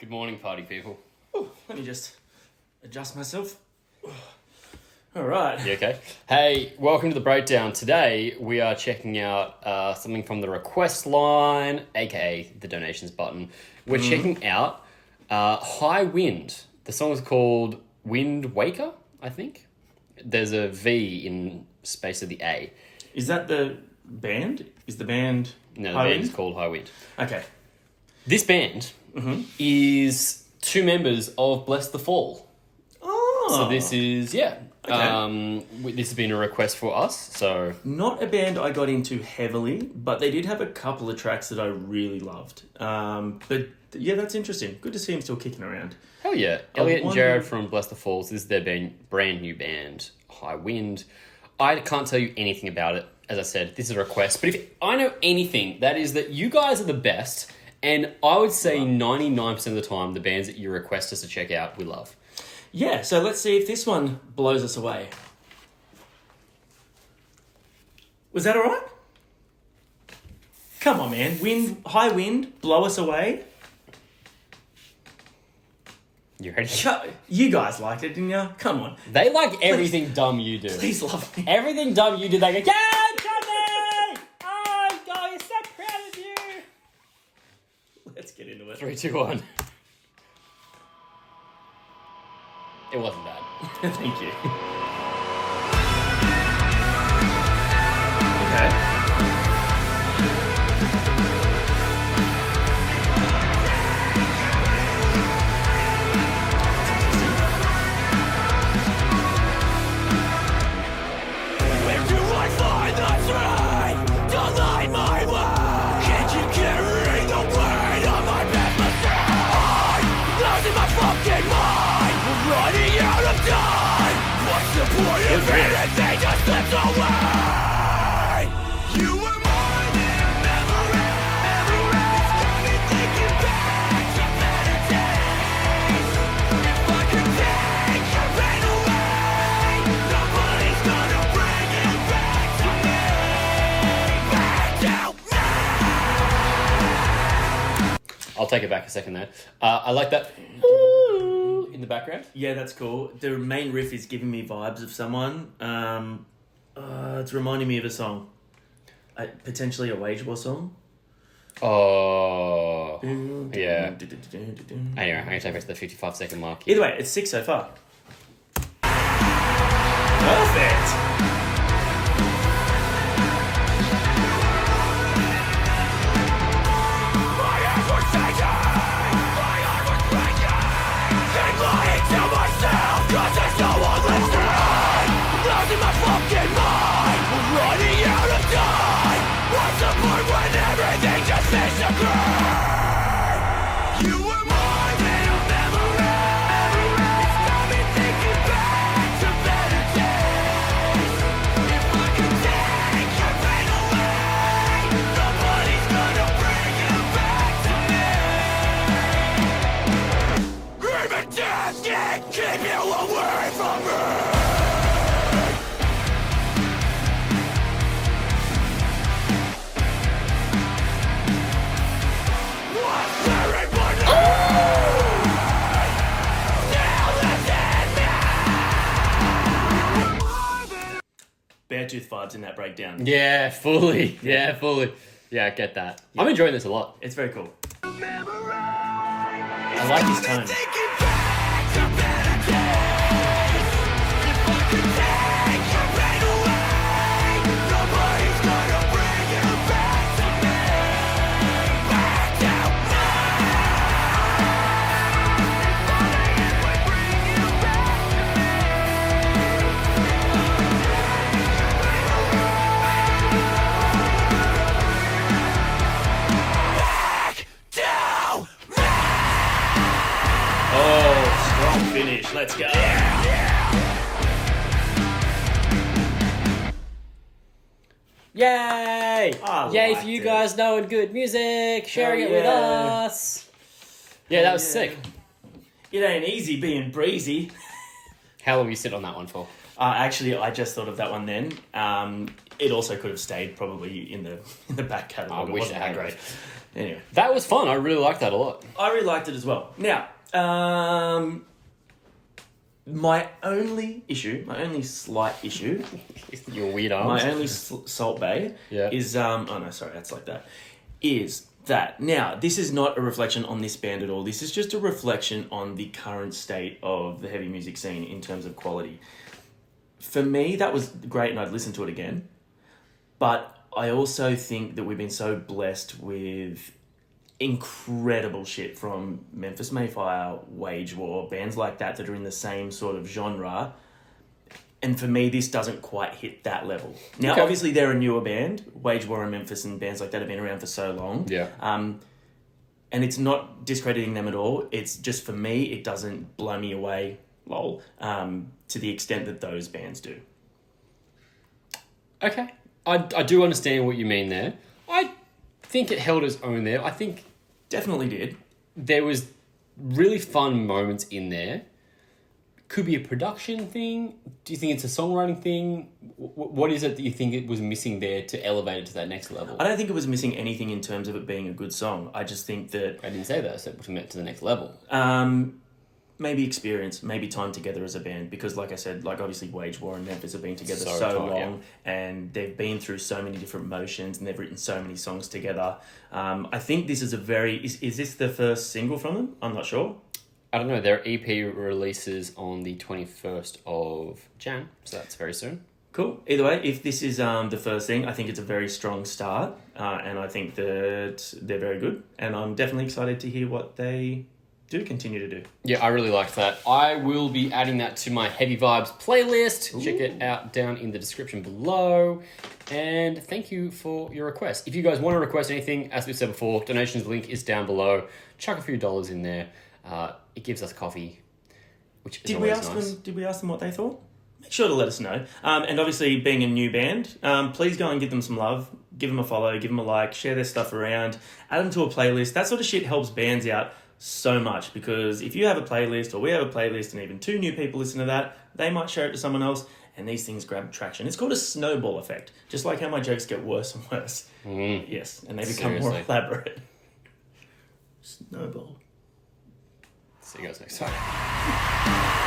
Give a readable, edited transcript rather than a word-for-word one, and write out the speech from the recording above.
Good morning, party people. Oh, let me just adjust myself. All right. You okay? Hey, welcome to the breakdown. Today we are checking out something from the request line, aka the donations button. We're checking out High Wind. The song is called Windwvker, I think. There's a V in space of the A. Is that the band? Is the band No, the High band Wind? is called High Wind. Okay. This band is two members of blessthefall. Oh. So this is, Okay. this has been a request for us, so... Not a band I got into heavily, but they did have a couple of tracks that I really loved. But yeah, that's interesting. Good to see him still kicking around. Hell yeah. Elliot and wonder- Jared from Bless the Falls. This is their brand new band, High Wind. I can't tell you anything about it. As I said, this is a request. But if I know anything, that is that you guys are the best. And I would say 99% of the time, the bands that you request us to check out, we love. Yeah, so let's see if this one blows us away. Was that all right? Come on, man. High wind, blow us away. You ready? You guys liked it, didn't you? Come on. They like everything dumb you do. Please love me. Everything dumb you do, they go, yeah, Johnny! Oh, God, you're so proud of you. Let's get into it. 3, 2, 1. It wasn't bad. Thank you. Okay. Where do I find the strength to light my way? Can't you carry the weight of my past mistakes? Losing my fucking mind, running out of time. What's the point of anything just slips away? You were more than a memory. It's got me thinking back to better days. If I could take your pain away, nobody's gonna bring it back to me. Back to me. I'll take it back a second there. I like that ooh in the background. Yeah, that's cool. The main riff is giving me vibes of someone. It's reminding me of a song. Potentially a Wage War song. Oh, yeah. Anyway, I'm going to take it to the 55-second mark. Either way, it's 6 so far. Perfect. My hands were shaking, my heart was breaking. Keep lying to myself, 'cause there's no one listening. Losing my fucking mind, running out of time. What's the point when everything just disagrees? You were more than a memory. It's got me thinking back to better days. If I could take your pain away, nobody's gonna bring you back to me. Even death can't keep you away from me. What's buried beneath? Still lives in me. Beartooth vibes in that breakdown. Yeah, fully. Yeah, fully. Yeah, I get that. I'm enjoying this a lot. It's very cool. I like his tone. Thinking back to better days. If I could take your pain away, nobody's gonna bring you back to me. Back to me. If I bring you back to me. Back to me. Oh, strong finish. Let's go. Yay! I Yay liked for you it. guys knowing good music, sharing Hell it with yeah. us. Yeah, that was Yeah. sick. It ain't easy being breezy. How long you sit on that one for? Actually, I just thought of that one then. It also could have stayed probably in the back catalogue. I wish wasn't it had. that great. Anyway. That was fun. I really liked that a lot. I really liked it as well. Now, my only slight issue, Your weird arms. my only Salt Bay Yeah. is, that's like that, is that, now, this is not a reflection on this band at all. This is just a reflection on the current state of the heavy music scene in terms of quality. For me, that was great and I'd listen to it again. But I also think that we've been so blessed with incredible shit from Memphis Mayfire, Wage War, bands like that are in the same sort of genre. And for me, this doesn't quite hit that level. Now, Okay. obviously, they're a newer band. Wage War and Memphis and bands like that have been around for so long. Yeah. And it's not discrediting them at all. It's just, for me, it doesn't blow me away, lol, to the extent that those bands do. Okay. I do understand what you mean there. I think it held its own there. I think Definitely did. there was really fun moments in there. Could be a production thing. Do you think it's a songwriting thing? What is it that you think it was missing there to elevate it to that next level? I don't think it was missing anything in terms of it being a good song. I just think that I didn't say that. I said we meant to the next level. maybe experience, maybe time together as a band, because like I said, like obviously Wage War and Memphis have been together So so tight, long, and they've been through so many different motions and they've written so many songs together. I think this is a very... Is this the first single from them? I'm not sure. I don't know. Their EP releases on the 21st of Jan, so that's very soon. Cool. Either way, if this is the first thing, I think it's a very strong start, and I think that they're very good, and I'm definitely excited to hear what they do continue to do. Yeah, I really liked that. I will be adding that to my Heavy Vibes playlist. Ooh. Check it out down in the description below. And thank you for your request. If you guys want to request anything, as we said before, donations link is down below. Chuck a few dollars in there. It gives us coffee, which is Did we always ask nice. them? Did we ask them what they thought? Make sure to let us know. And obviously, being a new band, please go and give them some love. Give them a follow. Give them a like. Share their stuff around. Add them to a playlist. That sort of shit helps bands out so much, because if you have a playlist or we have a playlist and even 2 new people listen to that, they might share it to someone else and these things grab traction. It's called a snowball effect, just like how my jokes get worse and worse. Yes, and they become more Seriously. elaborate. Snowball. See you guys next time.